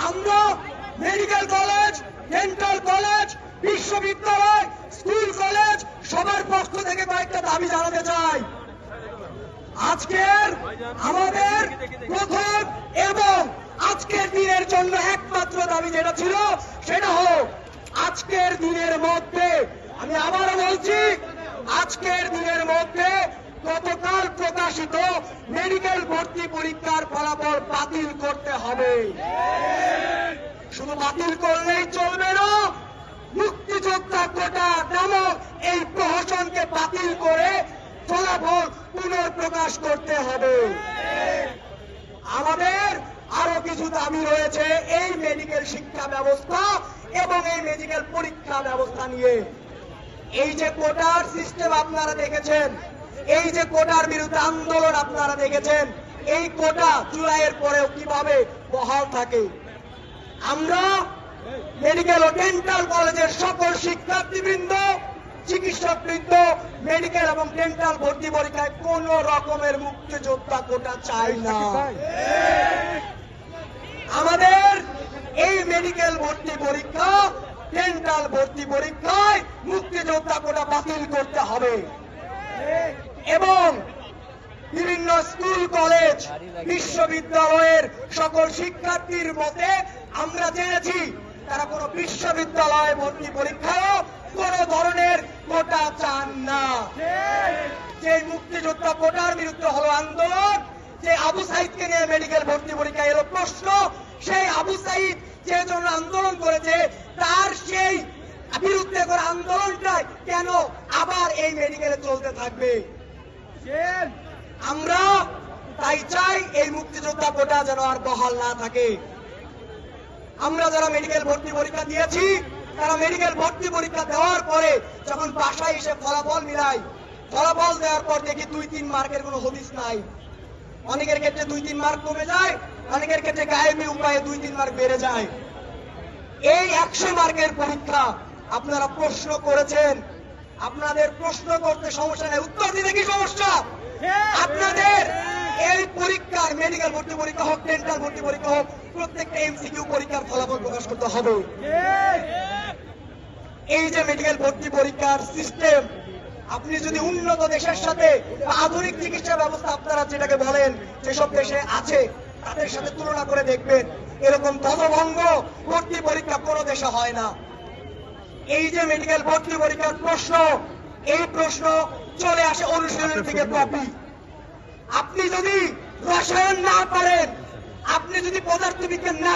আমরা medical college, dental college, বিশ্ববিদ্যালয়, school college সবার পক্ষ থেকে কয়েকটা দাবি জানাতে চাই। আজকের আমাদের প্রথম এবং আজকের দিনের জন্য একমাত্র দাবি যেটা ছিল সেটা হলো আজকের দিনের মধ্যে, আমি আবারও বলছি, আজকের দিনের মধ্যে গতকাল প্রকাশিত মেডিকেল ভর্তি পরীক্ষার ফলাফল বাতিল করতে হবে। শুধু বাতিল করলেই চলবে না, মুক্তিযোদ্ধা কোটা নামক এই প্রহসনকে বাতিল করে ফলাফল পুনঃপ্রকাশ করতে হবে। আমাদের আরো কিছু দাবি রয়েছে এই মেডিকেল শিক্ষা ব্যবস্থা এবং এই মেডিকেল পরীক্ষা ব্যবস্থা নিয়ে। এই যে কোটার সিস্টেম আপনারা দেখেছেন, এই যে কোটার বিরুদ্ধে আন্দোলন আপনারা দেখেছেন, এই কোটা জুলাইয়ের পরেও কিভাবে বহাল থাকে। আমরা মেডিকেল ও ডেন্টাল কলেজের সকল শিক্ষার্থীবৃন্দ, চিকিৎসকবৃন্দ মেডিকেল এবং ডেন্টাল ভর্তি পরীক্ষায় কোন রকমের মুক্তিযোদ্ধা কোটা চাই না। আমাদের এই মেডিকেল ভর্তি পরীক্ষা, ডেন্টাল ভর্তি পরীক্ষায় মুক্তিযোদ্ধা কোটা বাতিল করতে হবে এবং বিভিন্ন স্কুল কলেজ বিশ্ববিদ্যালয়ের সকল শিক্ষার্থীর মতে আমরা জেনেছি তারা কোনো বিশ্ববিদ্যালয় ভর্তি পরীক্ষায়ও কোন ধরনের কোটা চান না। যে মুক্তিযোদ্ধা কোটার বিরুদ্ধে হলো আন্দোলন, যে আবু সাইদকে নিয়ে মেডিকেল ভর্তি পরীক্ষা এলো প্রশ্ন, সেই আবু সাইদ যে জন্য আন্দোলন করেছে তার সেই বিরুদ্ধে করা আন্দোলনটা কেন আবার এই মেডিকেলে চলতে থাকবে? আমরা তাই চাই এই মুক্তিযোদ্ধা কোটা যেন আর বহাল না থাকে। আমরা যারা মেডিকেল ভর্তি পরীক্ষা দিয়েছি তারা মেডিকেল ভর্তি পরীক্ষা দেওয়ার পরে যখন বাসায় এসে ফলাফল মিলাই, ফলাফল দেওয়ার পর দেখি 2-3 মার্কের কোনো হদিস নাই। অনেকের ক্ষেত্রে 2-3 মার্ক কমে যায়, অনেকের ক্ষেত্রে গায়েবী উপায়ে 2-3 মার্ক বেড়ে যায়। এই 100 মার্কের পরীক্ষা আপনারা প্রশ্ন করেছেন, আপনাদের প্রশ্ন করতে সমস্যা নেই, উত্তর দিতে কি সমস্যা? আপনাদের এই পরীক্ষার মেডিকেল ভর্তি পরীক্ষা হোক, ডেন্টাল ভর্তি পরীক্ষা হোক, প্রত্যেকটা এমসিকিউ পরীক্ষার ফলাফল প্রকাশ করতে হবে। এই যে মেডিকেল ভর্তি পরীক্ষার সিস্টেম, আপনি যদি উন্নত দেশের সাথে আধুনিক চিকিৎসা ব্যবস্থা আপনারা যেটাকে বলেন যেসব দেশে আছে তাদের সাথে তুলনা করে দেখবেন, এরকম ধ্বজভঙ্গ ভর্তি পরীক্ষা কোনো দেশে হয় না। এই যে মেডিকেল ভর্তি পরীক্ষার প্রশ্ন, এই প্রশ্ন চলে আসে অনুশীলন থেকে কপি। আপনি যদি রসায়ন না পারেন, আপনি যদি পদার্থবিজ্ঞান না